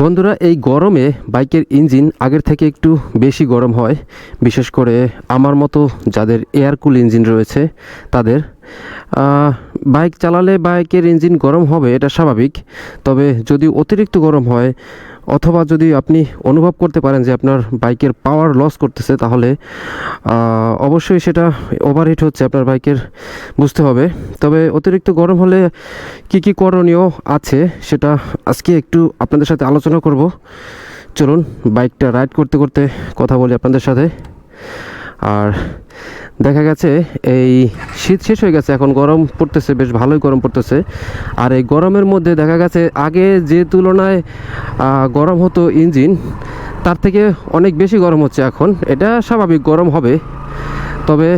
বন্ধুরা, এই গরমে বাইকের ইঞ্জিন আগের থেকে একটু বেশি গরম হয়। বিশেষ করে আমার মতো যাদের এয়ার কুল ইঞ্জিন রয়েছে তাদের বাইক চালালে বাইকের ইঞ্জিন গরম হবে, এটা স্বাভাবিক। তবে যদি অতিরিক্ত গরম হয় অথবা যদি আপনি অনুভব করতে পারেন যে আপনার বাইকের পাওয়ার লস করতেছে, তাহলে অবশ্যই সেটা ওভারহিট হচ্ছে আপনার বাইকের, বুঝতে হবে। তবে অতিরিক্ত গরম হলে কি করণীয় আছে সেটা আজকে একটু আপনাদের সাথে আলোচনা করব। চলুন বাইকটা রাইড করতে করতে কথা বলি আপনাদের সাথে। আর দেখা গেছে এই শীত শেষ হয়ে গেছে, এখন গরম পড়তেছে, বেশ ভালোই গরম পড়তেছে। আর এই গরমের মধ্যে দেখা গেছে আগে যে তুলনায় গরম হতো ইঞ্জিন, তার থেকে অনেক বেশি গরম হচ্ছে এখন। এটা স্বাভাবিক, গরম হবে। তবে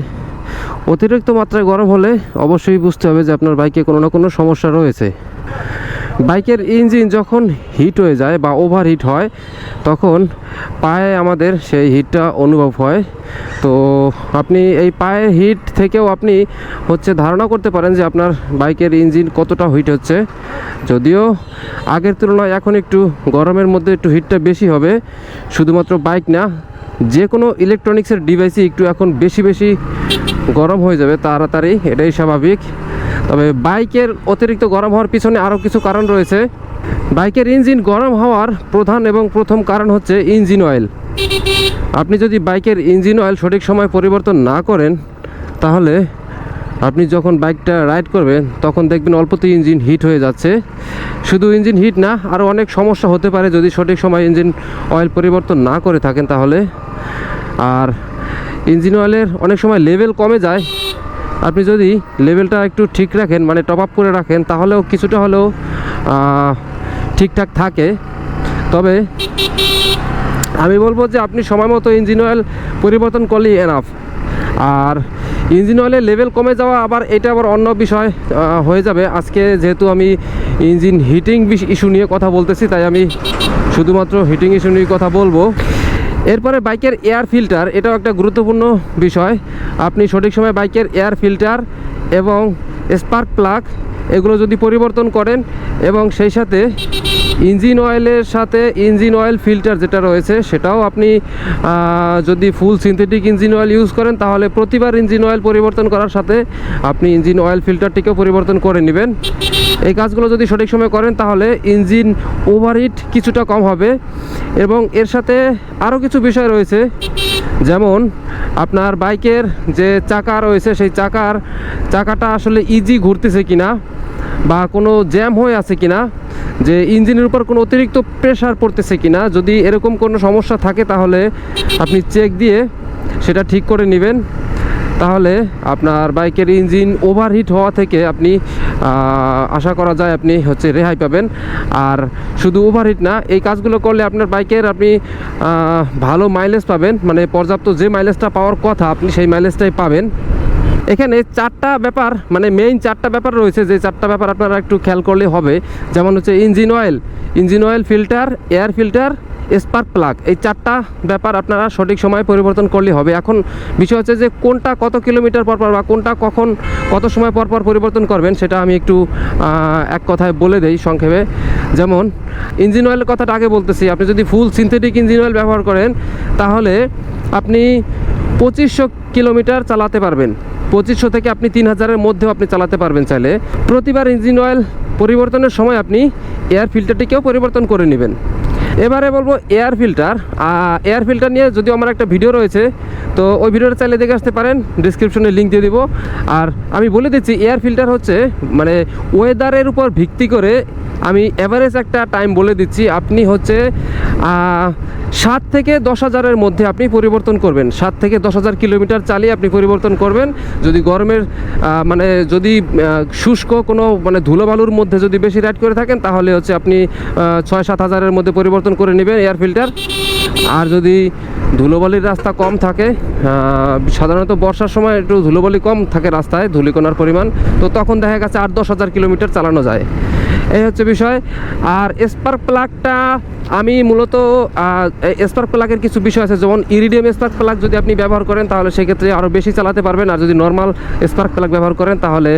অতিরিক্ত মাত্রায় গরম হলে অবশ্যই বুঝতে হবে যে আপনার বাইকে কোনো না কোনো সমস্যা রয়েছে। বাইকের ইঞ্জিন যখন হিট হয়ে যায় বা ওভারহিট হয়, তখন পায়ে আমাদের সেই হিটটা অনুভব হয়। তো আপনি এই পায়ের হিট থেকেও আপনি ধারণা করতে পারেন যে আপনার বাইকের ইঞ্জিন কতটা হিট হচ্ছে। যদিও আগের তুলনায় এখন একটু গরমের মধ্যে একটু হিটটা বেশি হবে। শুধুমাত্র বাইক না, যে কোনো ইলেকট্রনিক্সের ডিভাইসই একটু এখন বেশি গরম হয়ে যাবে তাড়াতাড়ি, এটাই স্বাভাবিক। তবে বাইকের অতিরিক্ত গরম হওয়ার পিছনে আরও কিছু কারণ রয়েছে। বাইকের ইঞ্জিন গরম হওয়ার প্রধান এবং প্রথম কারণ হচ্ছে ইঞ্জিন অয়েল। আপনি যদি বাইকের ইঞ্জিন অয়েল সঠিক সময় পরিবর্তন না করেন, তাহলে আপনি যখন বাইকটা রাইড করবেন তখন দেখবেন অল্পতেই ইঞ্জিন হিট হয়ে যাচ্ছে। শুধু ইঞ্জিন হিট না, আরও অনেক সমস্যা হতে পারে যদি সঠিক সময় ইঞ্জিন অয়েল পরিবর্তন না করে থাকেন তাহলে। আর ইঞ্জিন অয়েলের অনেক সময় লেভেল কমে যায়। আপনি যদি লেভেলটা একটু ঠিক রাখেন, মানে টপ আপ করে রাখেন, তাহলেও কিছুটা হলেও ঠিকঠাক থাকে। তবে আমি বলবো যে আপনি সময় মতো ইঞ্জিন অয়েল পরিবর্তন করলেই এনাফ। আর ইঞ্জিন অয়েলের লেভেল কমে যাওয়া আবার এটা আবার অন্য বিষয় হয়ে যাবে। আজকে যেহেতু আমি ইঞ্জিন হিটিং ইস্যু নিয়ে কথা বলতেছি, তাই আমি শুধুমাত্র হিটিং ইস্যু নিয়ে কথা বলবো। এরপরে বাইকের এয়ার ফিল্টার, এটাও একটা গুরুত্বপূর্ণ বিষয়। আপনি সঠিক সময় বাইকের এয়ার ফিল্টার এবং স্পার্ক প্লাগ এগুলো যদি পরিবর্তন করেন, এবং সেই সাথে ইঞ্জিন অয়েলের সাথে ইঞ্জিন অয়েল ফিল্টার যেটা রয়েছে সেটাও আপনি যদি ফুল সিনথেটিক ইঞ্জিন অয়েল ইউজ করেন, তাহলে প্রতিবার ইঞ্জিন অয়েল পরিবর্তন করার সাথে আপনি ইঞ্জিন অয়েল ফিল্টারটিকেও পরিবর্তন করে নেবেন। এই কাজগুলো যদি সঠিক সময় করেন, তাহলে ইঞ্জিন ওভারহিট কিছুটা কম হবে। এবং এর সাথে আরও কিছু বিষয় রয়েছে, যেমন আপনার বাইকের যে চাকা রয়েছে সেই চাকাটা আসলে ইজি ঘুরতেছে কিনা, বা কোনো জ্যাম হয়ে আছে কিনা, যে ইঞ্জিনের উপর কোনো অতিরিক্ত প্রেশার পড়তেছে কিনা। যদি এরকম কোনো সমস্যা থাকে তাহলে আপনি চেক দিয়ে সেটা ঠিক করে নেবেন। তাহলে আপনার বাইকের ইঞ্জিন ওভারহিট হওয়া থেকে আপনি আশা করা যায় আপনি রেহাই পাবেন। আর শুধু ওভারহিট না, এই কাজগুলো করলে আপনার বাইকের আপনি ভালো মাইলেজ পাবেন, মানে পর্যাপ্ত যে মাইলেজটা পাওয়ার কথা আপনি সেই মাইলেজটাই পাবেন। এখানে চারটা ব্যাপার, মানে মেইন চারটা ব্যাপার রয়েছে, যে চারটা ব্যাপার আপনারা একটু খেয়াল করলে হবে। যেমন engine oil filter, air filter, spark plug, এই চারটা ব্যাপার আপনারা সঠিক সময়ে পরিবর্তন করলে হবে। এখন বিষয় হচ্ছে যে কোনটা কত কিলোমিটার পর বা কোনটা কখন কত সময় পর পরিবর্তন করবেন, সেটা আমি একটু এক কথায় বলে দেই সংক্ষেপে। যেমন ইঞ্জিন অয়েলের কথাটা আগে বলতেছি। আপনি যদি ফুল সিনথেটিক ইঞ্জিন অয়েল ব্যবহার করেন, তাহলে আপনি 2500 কিলোমিটার চালাতে পারবেন। 2500 থেকে আপনি 3000-এর মধ্যেও আপনি চালাতে পারবেন চাইলে। প্রতিবার ইঞ্জিন অয়েল পরিবর্তনের সময় আপনি এয়ার ফিল্টারটিকেও পরিবর্তন করে নেবেন। এবারে বলবো এয়ার ফিল্টার নিয়ে যদিও আমার একটা ভিডিও রয়েছে, তো ওই ভিডিওটা চাইলে দেখে আসতে পারেন, ডিসক্রিপশনে লিঙ্ক দিয়ে দিব। আর আমি বলে দিচ্ছি, এয়ার ফিল্টার মানে ওয়েদারের উপর ভিত্তি করে আমি অ্যাভারেজ একটা টাইম বলে দিচ্ছি। আপনি 7 থেকে 10,000-এর মধ্যে আপনি পরিবর্তন করবেন। 7 থেকে 10,000 কিলোমিটার চালিয়ে আপনি পরিবর্তন করবেন। যদি গরমের যদি শুষ্ক কোনো ধুলোবালুর মধ্যে যদি বেশি রাইড করে থাকেন, তাহলে আপনি 6-7 হাজারের মধ্যে পরিবর্তন করে নেবেন এয়ার ফিল্টার। আর যদি ধুলোবালির রাস্তা কম থাকে, সাধারণত বর্ষার সময় একটু ধুলোবালি কম থাকে রাস্তায়, ধূলিকণার পরিমাণ, তো তখন দেখা গেছে 8-10 হাজার কিলোমিটার চালানো যায়। এই হচ্ছে বিষয়। আর স্পার্ক প্লাগটা আমি মূলত স্পার্ক প্লাগের কিছু বিষয় আছে, যেমন ইরিডিয়াম স্পার্ক প্লাগ যদি আপনি ব্যবহার করেন তাহলে সেক্ষেত্রে আরও বেশি চালাতে পারবেন। আর যদি নর্মাল স্পার্ক প্লাগ ব্যবহার করেন তাহলে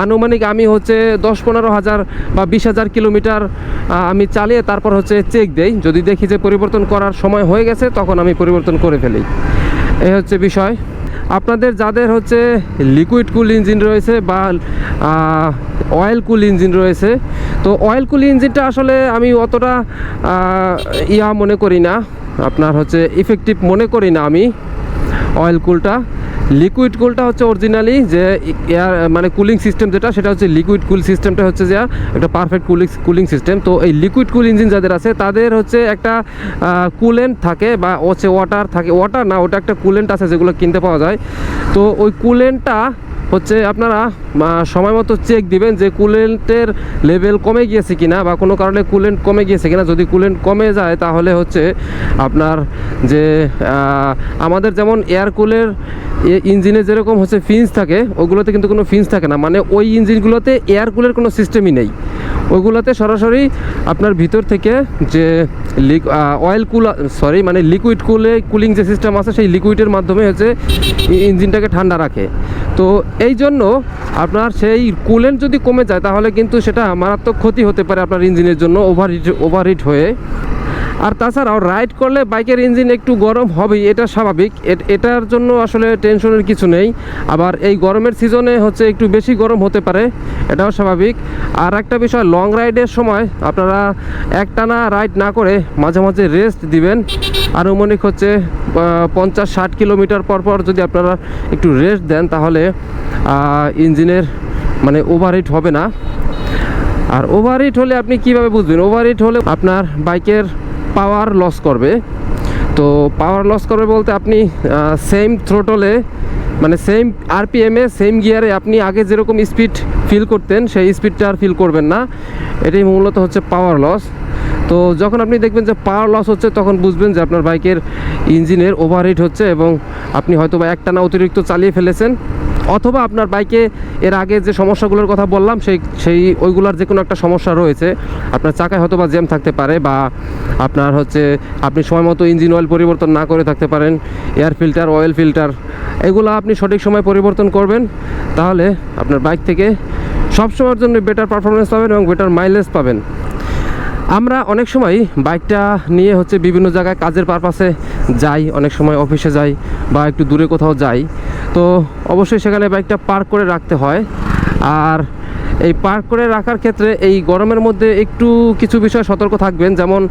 আনুমানিক আমি হচ্ছে 10-15 হাজার বা 20,000 কিলোমিটার আমি চালিয়ে তারপর হচ্ছে চেক দেই। যদি দেখি যে পরিবর্তন করার সময় হয়ে গেছে তখন আমি পরিবর্তন করে ফেলি। এই হচ্ছে বিষয়। আপনাদের যাদের হচ্ছে লিকুইড কুল ইঞ্জিন রয়েছে বা অয়েল কুল ইঞ্জিন রয়েছে, তো অয়েল কুল ইঞ্জিনটা আসলে আমি অতটা মনে করি না, আপনার হচ্ছে ইফেক্টিভ মনে করি না আমি অয়েল কুলটা। লিকুইড কুলটা হচ্ছে অরিজিনালি যে এয়ার মানে কুলিং সিস্টেম যেটা, সেটা হচ্ছে লিকুইড কুল সিস্টেমটা হচ্ছে যে একটা পারফেক্ট কুলিং সিস্টেম। তো এই লিকুইড কুল ইঞ্জিন যাদের আছে তাদের হচ্ছে একটা কুলেন্ট থাকে বা হচ্ছে ওয়াটার থাকে, ওয়াটার না, ওটা একটা কুলেন্ট আছে যেগুলো কিনতে পাওয়া যায়। তো ওই কুলেন্টটা হচ্ছে আপনারা সময় মতো চেক দিবেন যে কুলেন্টের লেভেল কমে গিয়েছে কিনা বা কোনো কারণে কুলেন্ট কমে গিয়েছে কিনা। যদি কুলেন্ট কমে যায় তাহলে হচ্ছে আপনার যে আমাদের যেমন এয়ার কুলের ইঞ্জিনে যেরকম হচ্ছে ফিন্স থাকে, ওগুলোতে কিন্তু কোনো ফিন্স থাকে না, মানে ওই ইঞ্জিনগুলোতে এয়ার কুলের কোনো সিস্টেমই নেই। ওইগুলোতে সরাসরি আপনার ভিতর থেকে যে মানে লিকুইড কুলিং যে সিস্টেম আছে সেই লিকুইডের মাধ্যমে হচ্ছে ইঞ্জিনটাকে ঠান্ডা রাখে। তো এই জন্য আপনার সেই কুলেন্ট যদি কমে যায় তাহলে কিন্তু সেটা মারাত্মক ক্ষতি হতে পারে আপনার ইঞ্জিনের জন্য, ওভারহিট হয়ে। আর তাছাড়াও রাইড করলে বাইকের ইঞ্জিন একটু গরম হবেই, এটা স্বাভাবিক, এটার জন্য আসলে টেনশনের কিছু নেই। আবার এই গরমের সিজনে হচ্ছে একটু বেশি গরম হতে পারে, এটাও স্বাভাবিক। আর একটা বিষয়, লং রাইডের সময় আপনারা একটানা রাইড না করে মাঝে মাঝে রেস্ট দিবেন। আনুমানিক হচ্ছে 50-60 কিলোমিটার পর যদি আপনারা একটু রেস্ট দেন তাহলে ইঞ্জিনের মানে ওভারহিট হবে না। আর ওভারহিট হলে আপনি কিভাবে বুঝবেন? ওভারহিট হলে আপনার বাইকের পাওয়ার লস করবে। তো পাওয়ার লস করবে বলতে আপনি সেম থ্রোটলে মানে সেম আরপিএমে সেম গিয়ারে আপনি আগে যেরকম স্পিড ফিল করতেন সেই স্পিডটা আর ফিল করবেন না, এটাই মূলত হচ্ছে পাওয়ার লস। তো যখন আপনি দেখবেন যে পাওয়ার লস হচ্ছে তখন বুঝবেন যে আপনার বাইকের ইঞ্জিনের ওভারহিট হচ্ছে এবং আপনি হয়তো বা একটানা অতিরিক্ত চালিয়ে ফেলেছেন, অথবা আপনার বাইকে এর আগে যে সমস্যাগুলোর কথা বললাম সেই ওইগুলোর যে কোনো একটা সমস্যা রয়েছে। আপনার চাকায় হয়তো বা জ্যাম থাকতে পারে, বা আপনার হচ্ছে আপনি সময় মতো ইঞ্জিন অয়েল পরিবর্তন না করে থাকতে পারেন, এয়ার ফিল্টার, অয়েল ফিল্টার, এগুলো আপনি সঠিক সময় পরিবর্তন করবেন, তাহলে আপনার বাইক থেকে সবসময়ের জন্য বেটার পারফরমেন্স পাবেন এবং বেটার মাইলেজ পাবেন। আমরা অনেক সময় বাইকটা নিয়ে হচ্ছে বিভিন্ন জায়গায় কাজের পারপাসে যাই, অনেক সময় অফিসে যাই বা একটু দূরে কোথাও যাই, তো অবশ্যই সেখানে বাইকটা পার্ক করে রাখতে হয়। আর এই পার্ক করে রাখার ক্ষেত্রে এই গরমের মধ্যে একটু কিছু বিষয় সতর্ক থাকবেন, যেমন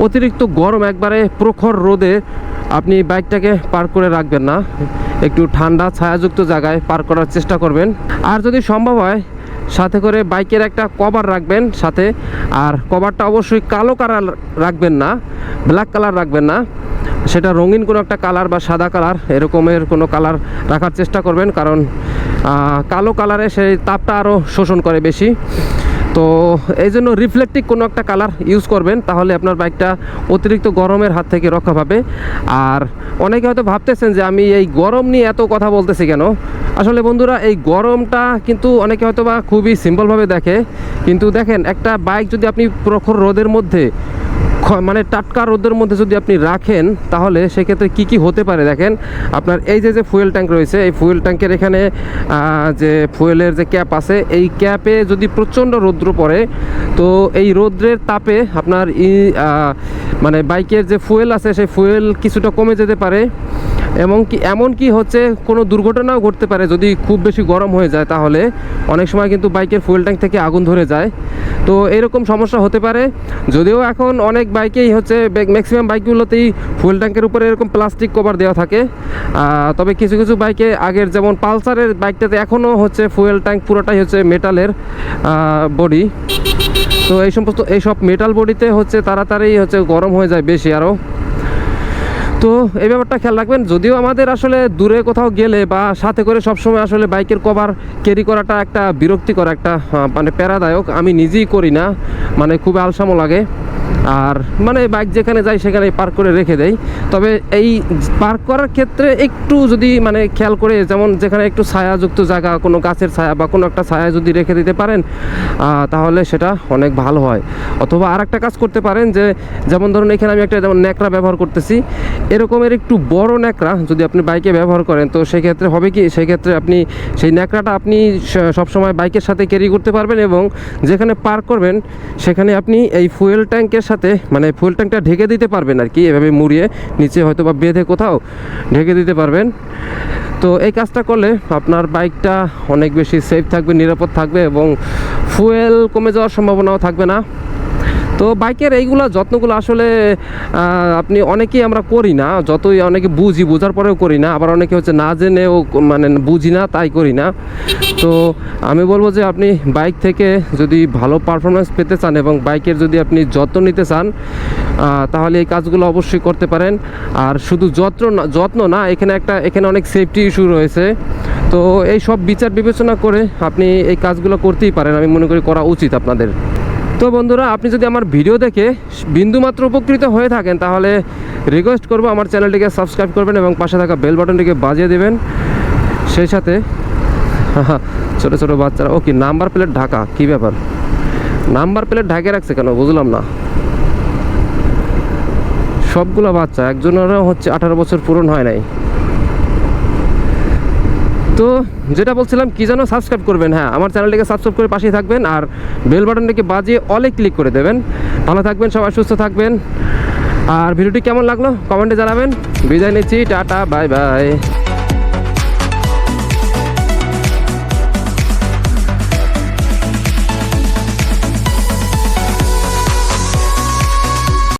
অতিরিক্ত গরম একবারে প্রখর রোদে আপনি বাইকটাকে পার্ক করে রাখবেন না, একটু ঠান্ডা ছায়াযুক্ত জায়গায় পার্ক করার চেষ্টা করবেন। আর যদি সম্ভব হয় সাথে করে বাইকের একটা কভার রাখবেন সাথে, আর কভারটা অবশ্যই কালো কালার রাখবেন না, ব্ল্যাক কালার রাখবেন না, সেটা রঙিন কোনো একটা কালার বা সাদা কালার এরকমের কোনো কালার রাখার চেষ্টা করবেন, কারণ কালো কালারে সেই তাপটা আরও শোষণ করে বেশি। তো এই জন্য রিফ্লেক্টিভ কোনো একটা কালার ইউজ করবেন, তাহলে আপনার বাইকটা অতিরিক্ত গরমের হাত থেকে রক্ষা পাবে। আর অনেকে হয়তো ভাবতেছেন যে আমি এই গরম নিয়ে এত কথা বলতেছি কেন। আসলে বন্ধুরা, এই গরমটা কিন্তু অনেকে হয়তো বা খুবই সিম্পলভাবে দেখে, কিন্তু দেখেন একটা বাইক যদি আপনি প্রখর রোদের মধ্যে মানে টাটকা রোদের মধ্যে যদি আপনি রাখেন তাহলে সেক্ষেত্রে কি হতে পারে দেখেন। আপনার এই যে ফুয়েল ট্যাঙ্ক রয়েছে, এই ফুয়েল ট্যাঙ্কের এখানে যে ফুয়েলের যে ক্যাপ আছে, এই ক্যাপে যদি প্রচণ্ড রৌদ্র পড়ে তো এই রৌদ্রের তাপে আপনার মানে বাইকের যে ফুয়েল আছে সেই ফুয়েল কিছুটা কমে যেতে পারে, এমনকি হচ্ছে কোনো দুর্ঘটনাও ঘটতে পারে যদি খুব বেশি গরম হয়ে যায়। তাহলে অনেক সময় কিন্তু বাইকের ফুয়েল ট্যাঙ্ক থেকে আগুন ধরে যায়, তো এরকম সমস্যা হতে পারে। যদিও এখন অনেক বাইকেই হচ্ছে ম্যাক্সিমাম বাইকগুলোতেই ফুয়েল ট্যাঙ্কের উপরে এরকম প্লাস্টিক কভার দেওয়া থাকে, তবে কিছু কিছু বাইকে আগের যেমন পালসারের বাইকটাতে এখনও হচ্ছে ফুয়েল ট্যাঙ্ক পুরোটাই হচ্ছে মেটালের বডি। তো এইসব মেটাল বডিতে হচ্ছে তাড়াতাড়ি হচ্ছে গরম হয়ে যায় বেশি আরও। তো এই ব্যাপারটা খেয়াল রাখবেন। যদিও আমাদের আসলে দূরে কোথাও গেলে বা সাথে করে সবসময় আসলে বাইকের কভার ক্যারি করাটা একটা বিরক্তিকর, একটা মানে প্যারাদায়ক, আমি নিজেই করি না, মানে খুব আলসামো লাগে। আর মানে বাইক যেখানে যায় সেখানে পার্ক করে রেখে দেয়। তবে এই পার্ক করার ক্ষেত্রে একটু যদি মানে খেয়াল করে, যেমন যেখানে একটু ছায়াযুক্ত জায়গা, কোনো গাছের ছায়া বা কোনো একটা ছায়া যদি রেখে দিতে পারেন তাহলে সেটা অনেক ভালো হয়। অথবা আর একটা কাজ করতে পারেন, যে যেমন ধরুন এখানে আমি একটা যেমন ন্যাকড়া ব্যবহার করতেছি, এরকমের একটু বড় ন্যাকড়া যদি আপনি বাইকে ব্যবহার করেন, তো সেক্ষেত্রে হবে কি, সেক্ষেত্রে আপনি সেই ন্যাকড়াটা আপনি সবসময় বাইকের সাথে ক্যারি করতে পারবেন, এবং যেখানে পার্ক করবেন সেখানে আপনি এই ফুয়েল ট্যাঙ্কের সাথে মানে ফুয়েল ট্যাঙ্কটা ঢেকে দিতে পারবেন আর কি, এভাবে মুড়িয়ে নিচে হয়তো বা বেঁধে কোথাও ঢেকে দিতে পারবেন। তো এই কাজটা করলে আপনার বাইকটা অনেক বেশি সেফ থাকবে, নিরাপদ থাকবে, এবং ফুয়েল কমে যাওয়ার সম্ভাবনাও থাকবে না। তো বাইকের এইগুলো যত্নগুলো আসলে আপনি অনেকেই আমরা করি না, যতই অনেকে বোঝার পরেও করি না, আবার অনেকে হচ্ছে না জেনেও মানে বুঝি না তাই করি না। তো আমি বলবো যে আপনি বাইক থেকে যদি ভালো পারফরমেন্স পেতে চান এবং বাইকের যদি আপনি যত্ন নিতে চান, তাহলে এই কাজগুলো অবশ্যই করতে পারেন। আর শুধু যত্ন না, এখানে অনেক সেফটি ইস্যু রয়েছে। তো এই সব বিচার বিবেচনা করে আপনি এই কাজগুলো করতেই পারেন, আমি মনে করি করা উচিত আপনাদের। তো বন্ধুরা, আপনি যদি আমার ভিডিও দেখে বিন্দুমাত্র উপকৃত হয়ে থাকেন, তাহলে রিকোয়েস্ট করব আমার চ্যানেলটিকে সাবস্ক্রাইব করবেন এবং পাশে থাকা বেল বাটনটিকে বাজিয়ে দেবেন। সেই সাথে ছোটো ছোটো বাচ্চারা, ও কি নাম্বার প্লেট ঢাকা, কী ব্যাপার, নাম্বার প্লেট ঢাকে রাখছে কেন বুঝলাম না। সবগুলো বাচ্চা, একজনেরও হচ্ছে 18 বছর পূরণ হয় নাই। তো যেটা বলছিলাম, কি যেন, সাবস্ক্রাইব করবেন। হ্যাঁ, আমার চ্যানেলটিকে সাবস্ক্রাইব করে পাশেই থাকবেন, আর বেল বাটনটিকে বাজিয়ে অলে ক্লিক করে দেবেন। ভালো থাকবেন সবাই, সুস্থ থাকবেন। আর ভিডিওটি কেমন লাগলো কমেন্টে জানাবেন। বিদায় নিচ্ছি, টাটা, বাই বাই।